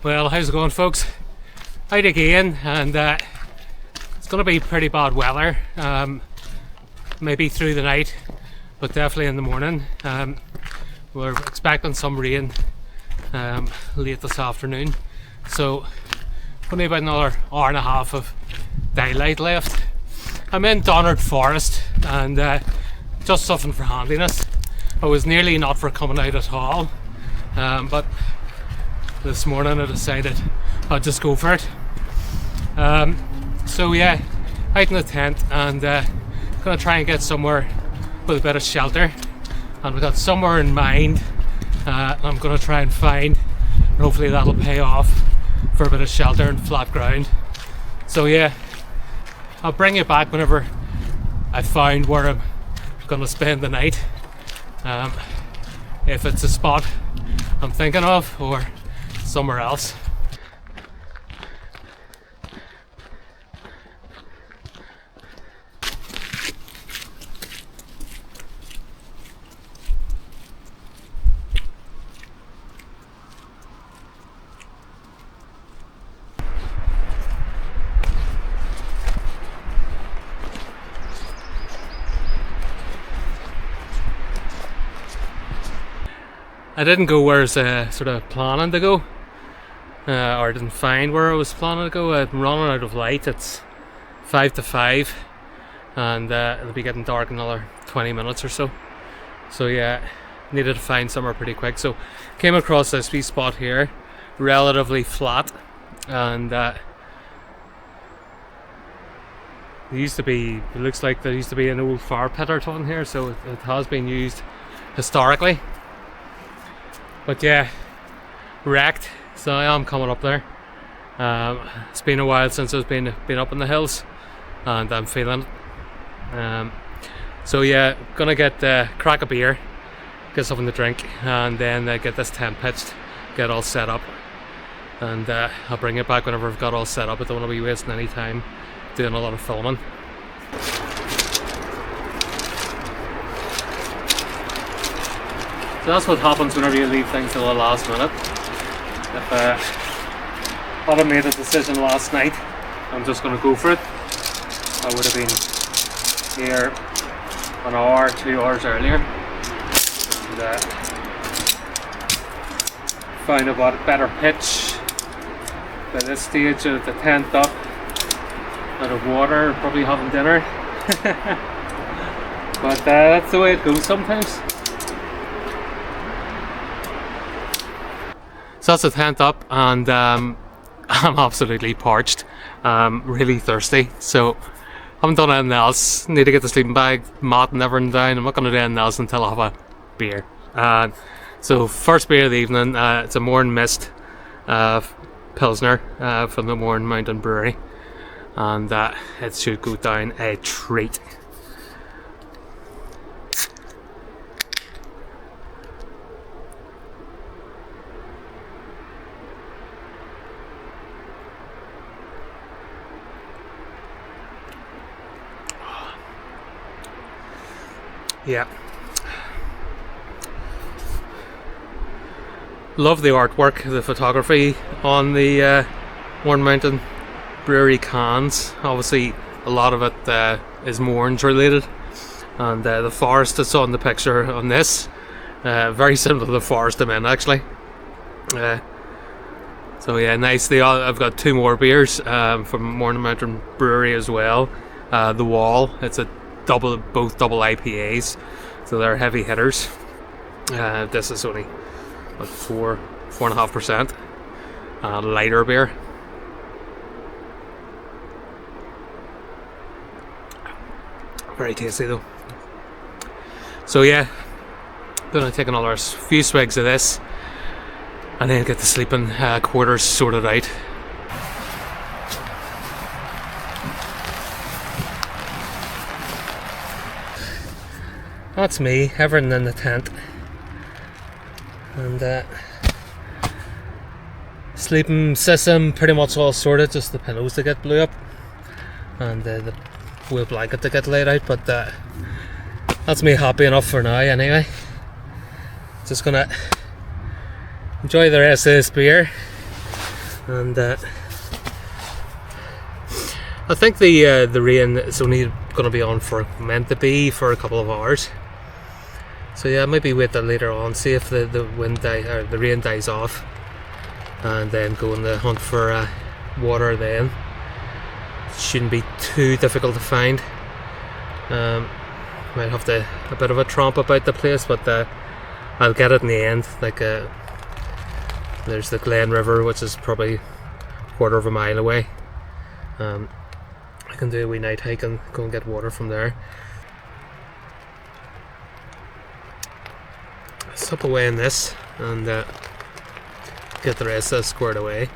Well, how's it going, folks? Out again, and it's going to be pretty bad weather, maybe through the night, but definitely in the morning. We're expecting some rain late this afternoon, so only about another hour and a half of daylight left. I'm in Donard Forest, and just something for handiness. I was nearly not for coming out at all, but this morning I decided I'd just go for it. So yeah, out in the tent, and gonna try and get somewhere with a bit of shelter, and we've got somewhere in mind I'm gonna try and find, and hopefully that'll pay off for a bit of shelter and flat ground. So yeah, I'll bring you back whenever I find where I'm gonna spend the night, if it's a spot I'm thinking of or somewhere else. I didn't go where I was sort of planning to go, or didn't find where I was planning to go. I'm running out of light. It's 5 to 5, and it'll be getting dark in another 20 minutes or so. So yeah, needed to find somewhere pretty quick. So came across this wee spot here, relatively flat, and it looks like there used to be an old fire pit or something here, so it has been used historically. But yeah, wrecked, so I am coming up there. It's been a while since I've been up in the hills, and I'm feeling it. So yeah, gonna get crack a beer, get something to drink, and then get this tent pitched, get all set up, and I'll bring it back whenever I've got all set up. I don't want to be wasting any time doing a lot of filming. So that's what happens whenever you leave things till the last minute. If I hadn't made a decision last night, I'm just going to go for it. I would have been here an hour, 2 hours earlier, and find a better pitch. By this stage, the tent up, out of water, probably having dinner. But that's the way it goes sometimes. So that's the tent up, and I'm absolutely parched, really thirsty, so haven't done anything else. Need to get the sleeping bag, mat and everything down. I'm not going to do anything else until I have a beer. So first beer of the evening, it's a Mourne Mist Pilsner from the Mourne Mountain Brewery, and it should go down a treat. Yeah, love the artwork, the photography on the Mourne Mountain Brewery cans. Obviously a lot of it is Mournes related, and the forest that's on the picture on this, very similar to the forest I'm in actually. So yeah, nice. I've got 2 more beers from Mourne Mountain Brewery as well. The Wall, it's both double IPAs, so they're heavy hitters. This is only about 4.5%, lighter beer. Very tasty though. So yeah, gonna take another few swigs of this, and then get the sleeping quarters sorted out. That's me, everything in the tent, and sleeping system pretty much all sorted, just the pillows to get blew up, and the wool blanket to get laid out, but that's me happy enough for now anyway. Just gonna enjoy the rest of this beer, and I think the rain is only going to be on meant to be for a couple of hours. So yeah, maybe wait till later on, see if the rain dies off, and then go on the hunt for water then. Shouldn't be too difficult to find. Might have a bit of a tramp about the place, but I'll get it in the end. Like there's the Glen River, which is probably a quarter of a mile away. I can do a wee night hike and go and get water from there. Sup away in this and get the rest of it squared away.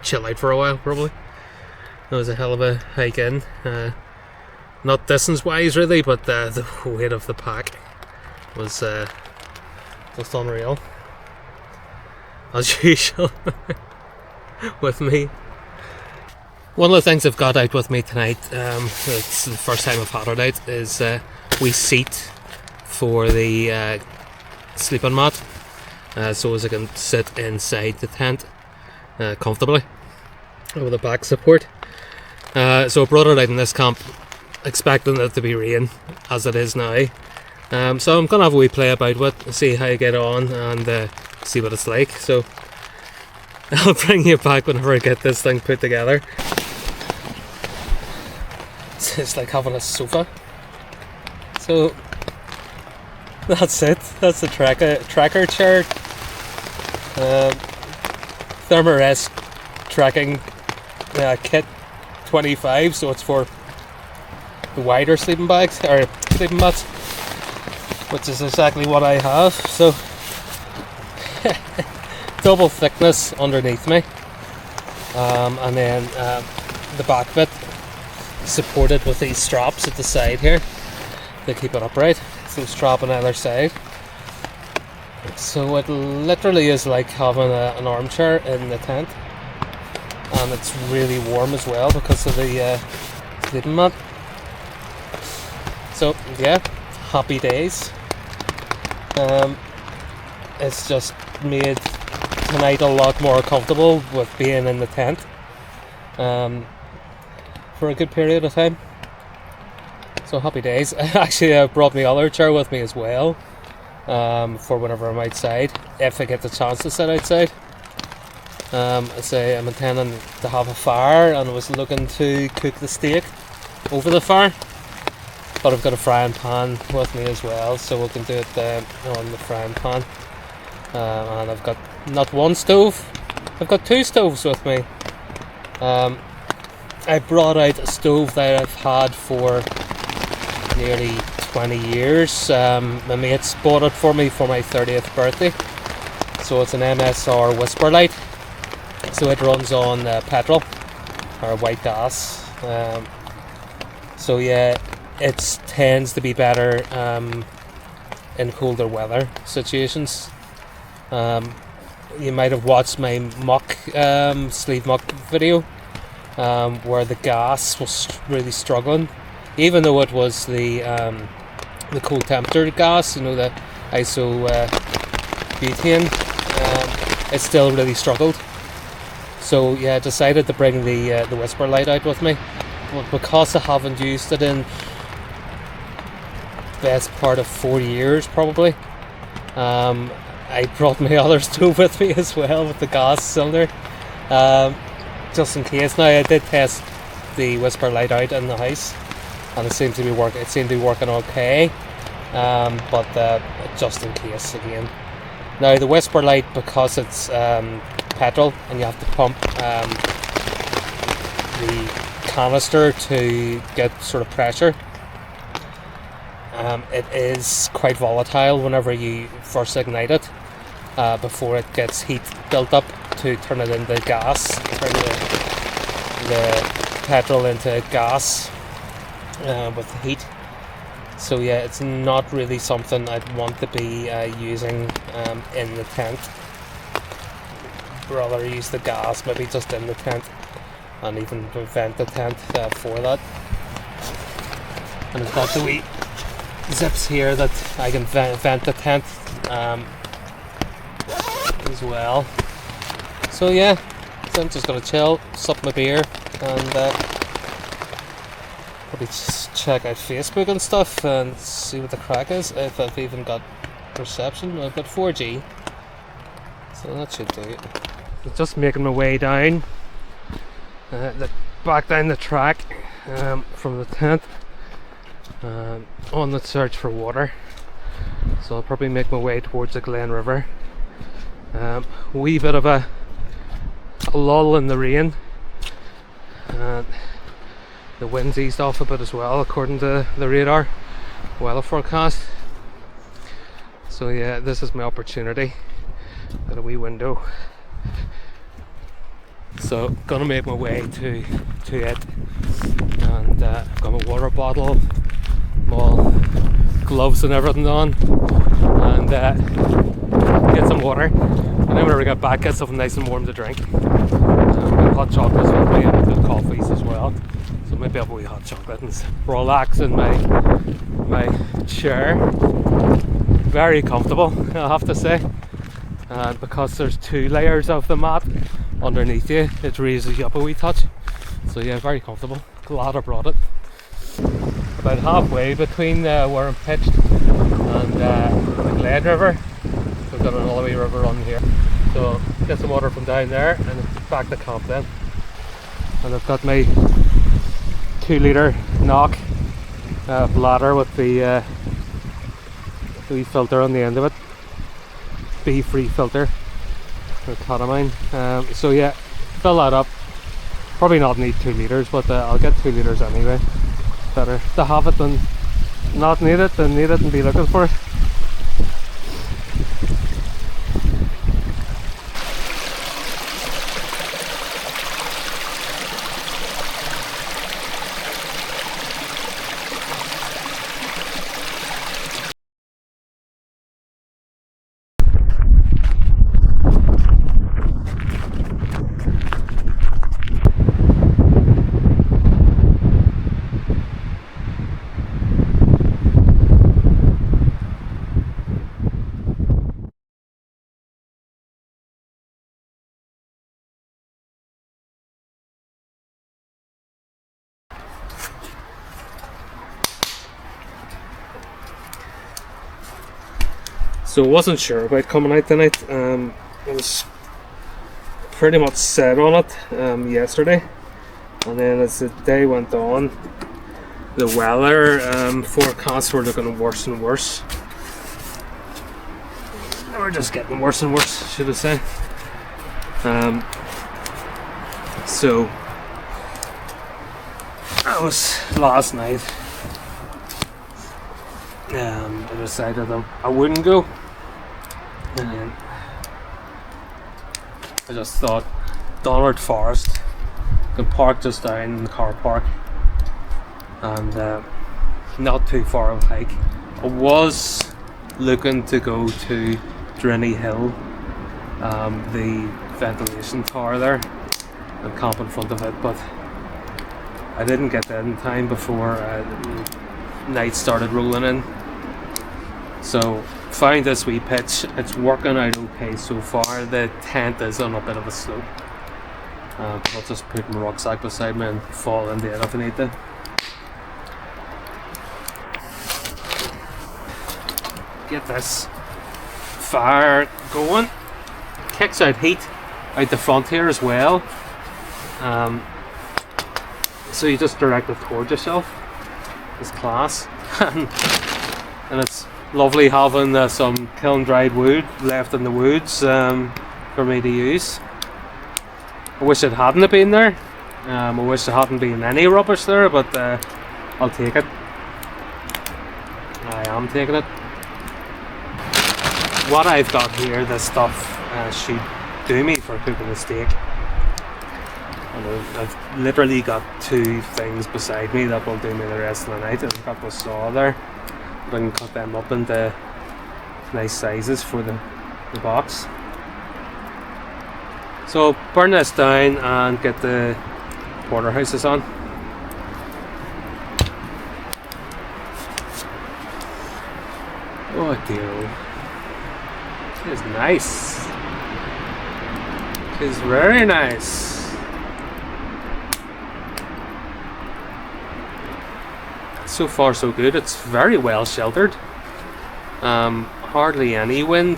Chill out for a while, probably. That was a hell of a hike in. Not distance wise really, but the weight of the pack was just unreal, as usual with me. One of the things I've got out with me tonight, it's the first time I've had it out, is we seat for the sleeping mat, so as I can sit inside the tent comfortably with a back support. So I brought it out in this camp expecting it to be rain, as it is now. So I'm going to have a wee play about with it, see how I get on, and see what it's like. So I'll bring you back whenever I get this thing put together. It's like having a sofa. So that's it. That's the tracker chair. Thermarest tracking kit 25, so it's for the wider sleeping bags or sleeping mats, which is exactly what I have. So double thickness underneath me, and then the back bit supported with these straps at the side here to keep it upright. So strap on either side. So it literally is like having an armchair in the tent, and it's really warm as well because of the sleeping mat. So yeah, happy days. It's just made tonight a lot more comfortable with being in the tent for a good period of time. So happy days. Actually, I brought my other chair with me as well, for whenever I'm outside, if I get the chance to sit outside. I say I'm intending to have a fire, and I was looking to cook the steak over the fire, but I've got a frying pan with me as well, so we can do it on the frying pan. And I've got not one stove, I've got two stoves with me. I brought out a stove that I've had for nearly 20 years. My mates bought it for me for my 30th birthday. So it's an MSR Whisper Light. So it runs on petrol or white gas. So yeah, it tends to be better in colder weather situations. You might have watched my sleeve muck video, where the gas was really struggling, even though it was the cold temperature gas, the isobutane, it still really struggled. So yeah, I decided to bring the Whisper Light out with me, but because I haven't used it in best part of 4 years probably, I brought my other stove with me as well, with the gas cylinder, just in case. Now I did test the Whisper Light out in the house, and it seemed to be working okay, but just in case again. Now the Whisper Light, because it's petrol and you have to pump the canister to get sort of pressure, it is quite volatile whenever you first ignite it, before it gets heat built up to turn it into gas, turn the petrol into gas with the heat. So yeah, it's not really something I'd want to be using in the tent. Rather use the gas maybe just in the tent, and even vent the tent for that. And I've got the wee zips here that I can vent the tent as well. So yeah, So I'm just gonna chill, sup my beer, and probably just check out Facebook and stuff and see what the crack is, if I've even got reception. I've got 4G, so that should do. Just making my way down, back down the track from the tent, on the search for water. So I'll probably make my way towards the Glen River. Wee bit of a lull in the rain, and the wind's eased off a bit as well, according to the radar weather forecast. So yeah, this is my opportunity. Got a wee window, so gonna make my way to it, and I've got my water bottle, my gloves and everything on, and get some water, and then whenever I get back, get something nice and warm to drink. Got hot chocolates with me and good coffees as well, so maybe I'll have a wee hot chocolate and relax in my chair. Very comfortable, I have to say, and because there's 2 layers of the mat underneath you, it raises you up a wee touch. So yeah, very comfortable. Glad I brought it. About halfway between where I'm pitched and the Glen River. So I've got another wee river on here. So get some water from down there and back to camp then. And I've got my 2-litre knock bladder with the wee filter on the end of it. Bee-free filter for catamine. So yeah, fill that up. Probably not need 2 litres, but I'll get 2 litres anyway. Better to have it than not need it, than need it and be looking for it. So I wasn't sure about coming out tonight. I was pretty much set on it yesterday, and then as the day went on, the weather forecasts were looking worse and worse. They were just getting worse and worse, should I say. So that was last night. I decided I wouldn't go, and then I just thought Donard Forest, can park just down in the car park, and not too far of a hike. I was looking to go to Drinny Hill, the ventilation tower there, and camp in front of it, but I didn't get there in time before night started rolling in. So found this wee pitch. It's working out okay so far. The tent is on a bit of a slope. I'll just put my rucksack beside me and fall into it if I need to. Get this fire going. Kicks out heat out the front here as well. So you just direct it towards yourself. It's class. And it's lovely having some kiln dried wood left in the woods for me to use. I wish it hadn't been there. I wish there hadn't been any rubbish there, but I'll take it. I am taking it. What I've got here, this stuff should do me for cooking a steak. And I've literally got 2 things beside me that will do me the rest of the night. I've got the saw there. I can cut them up into nice sizes for the box. So burn this down and get the porterhouses on. Oh dear. It is nice. is very nice. So far so good. It's very well sheltered. Hardly any wind.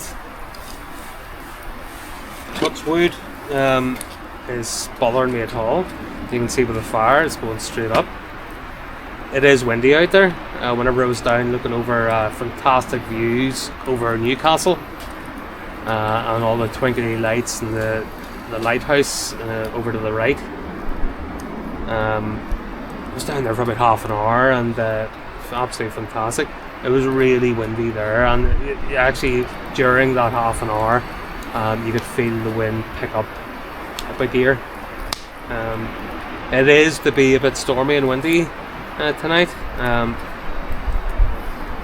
Touch wood is bothering me at all. You can see with the fire, it's going straight up. It is windy out there. Whenever I was down looking over fantastic views over Newcastle and all the twinkly lights and the lighthouse over to the right. I was down there for about half an hour and absolutely fantastic. It was really windy there, and actually during that half an hour you could feel the wind pick up a bit here. It is to be a bit stormy and windy tonight,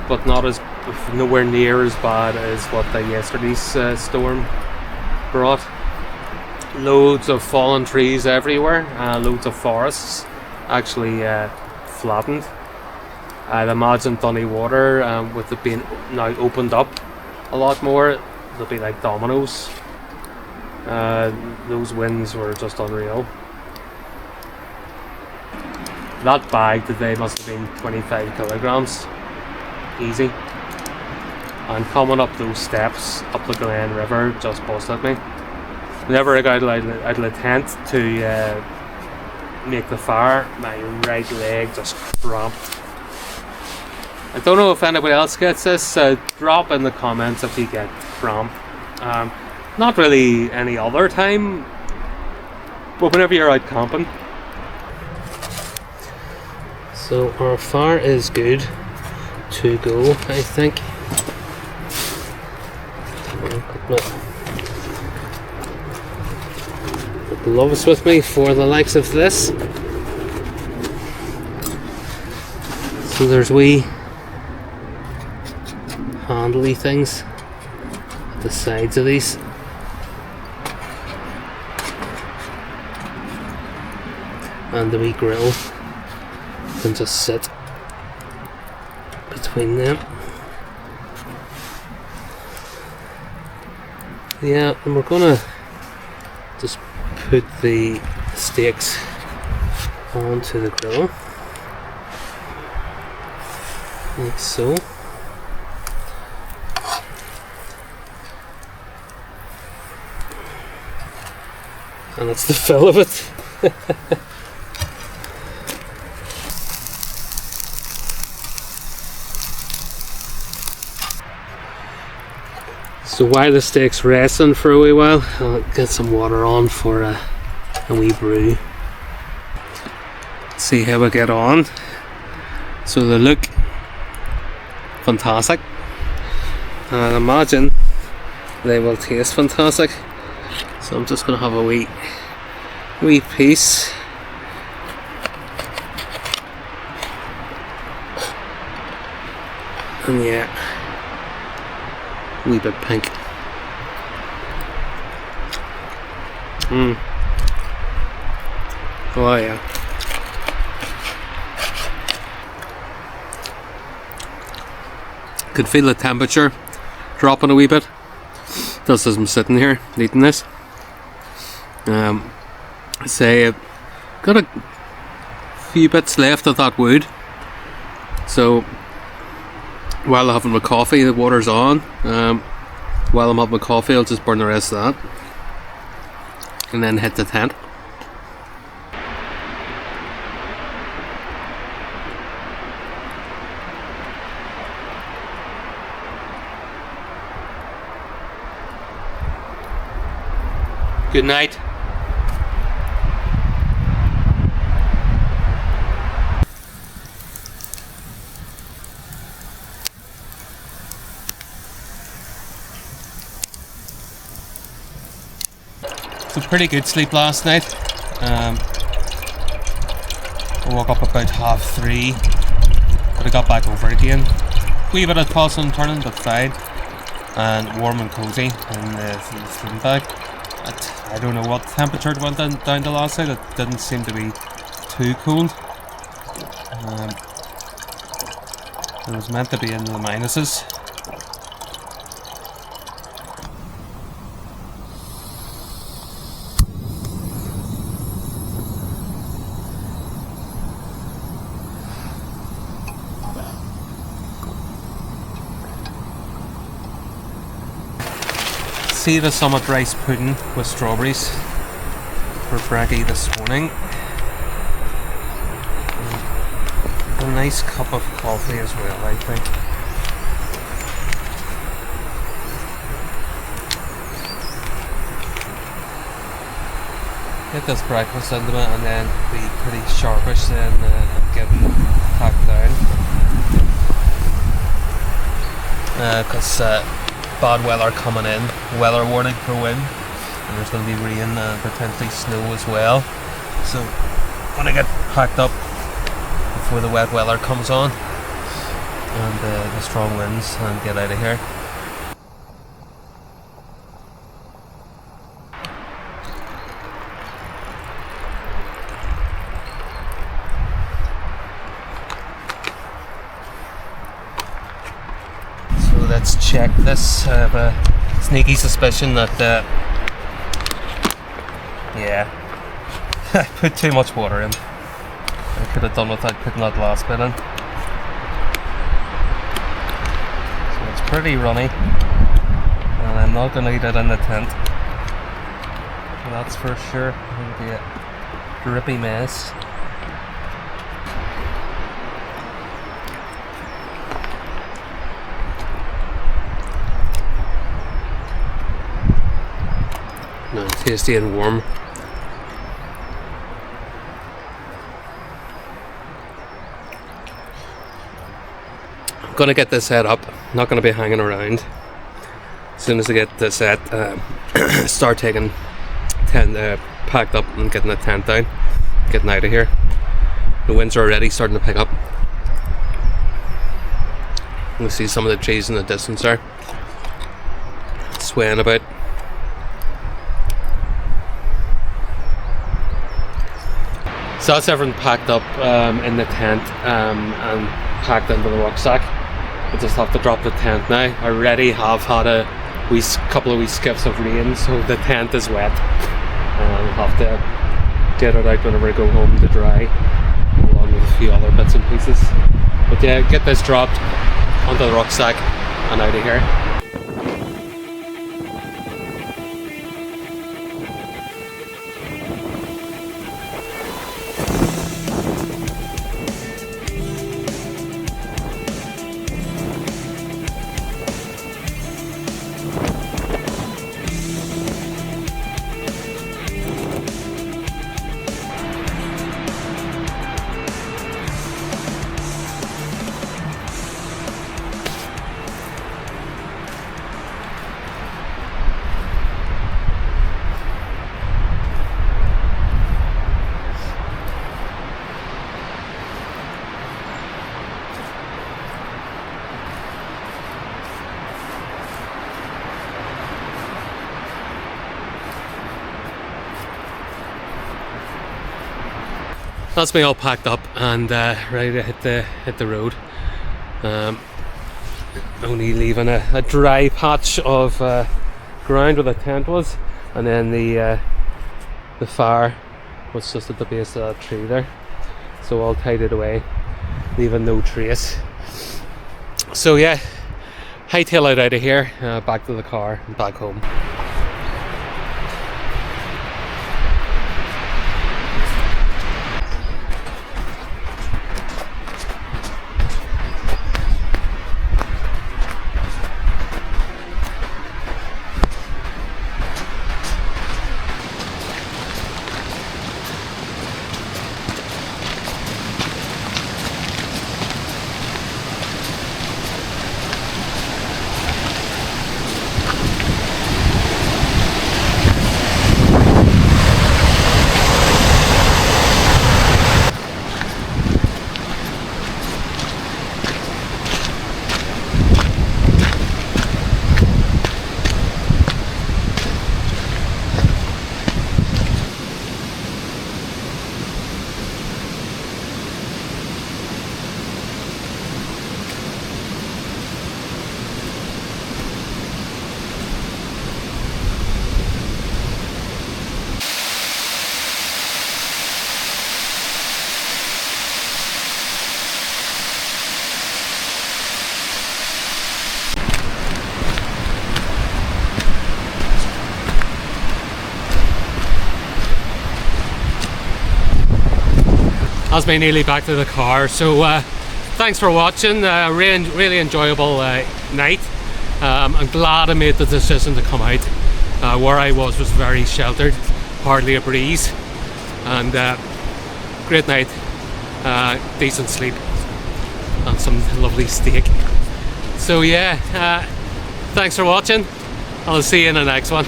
but nowhere near as bad as what yesterday's storm brought. Loads of fallen trees everywhere, loads of forests actually flattened. I'd imagine Dunny Water, with it being now opened up a lot more, they'll be like dominoes. Those winds were just unreal. That bag today must have been 25 kilograms, easy. And coming up those steps up the Glen River just busted me. Whenever I got out of the tent to make the fire, my right leg just cramped. I don't know if anybody else gets this. Drop in the comments if you get cramp. Not really any other time, but whenever you're out camping. So our fire is good to go, I think. Put the gloves with me for the likes of this. So there's wee handly things at the sides of these. And the wee grill can just sit between them. Yeah, and we're gonna just put the steaks onto the grill, like so. And that's the fill of it. So while the steak's resting for a wee while, I'll get some water on for a wee brew. See how we get on. So they look fantastic. I imagine they will taste fantastic. So I'm just going to have a wee piece. And yeah, a wee bit pink. Oh yeah. Could feel the temperature dropping a wee bit just as I'm sitting here eating this. Say I've got a few bits left of that wood, so while I'm having my coffee, the water's on. While I'm having my coffee, I'll just burn the rest of that and then hit the tent. Good night. It was a pretty good sleep last night. I woke up about 3:30, but I got back over it again. Wee bit of tossing and turning, but fine, and warm and cozy in the sleeping bag. I don't know what temperature it went down to last night. It didn't seem to be too cold. It was meant to be in the minuses. received a Summit rice pudding with strawberries for Braggy this morning. A nice cup of coffee as well, I think. Get this breakfast into it and then be pretty sharpish then getting packed down. Because bad weather coming in, weather warning for wind, and there's going to be rain and potentially snow as well. So I'm going to get packed up before the wet weather comes on and the strong winds, and get out of here. So let's check this. I have a sneaky suspicion that yeah, I put too much water in. I could have done without putting that last bit in. So it's pretty runny, and I'm not going to eat it in the tent. That's for sure. It'll be a drippy mess. No, tasty and warm. I'm gonna get this set up. I'm not gonna be hanging around. As soon as I get this set, start taking tent packed up and getting the tent down, getting out of here. The winds are already starting to pick up. You can see some of the trees in the distance there, swaying about. So that's everything packed up in the tent and packed into the rucksack. I just have to drop the tent now. I already have had a couple of wee skips of rain, so the tent is wet. I'll have to get it out whenever I go home to dry, along with a few other bits and pieces. But yeah, get this dropped onto the rucksack and out of here. That's me all packed up and ready to hit the road. Only leaving a dry patch of ground where the tent was, and then the fire was just at the base of that tree there. So I'll tidy it away, leaving no trace. So yeah, hightail out of here, back to the car and back home. as me nearly back to the car. So thanks for watching. Really enjoyable night. I'm glad I made the decision to come out. Where I was very sheltered, hardly a breeze, and great night, decent sleep, and some lovely steak. So yeah, thanks for watching. I'll see you in the next one.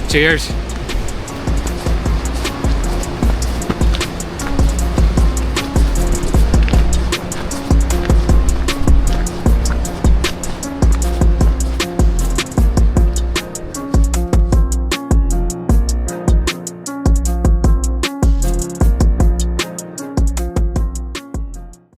Cheers.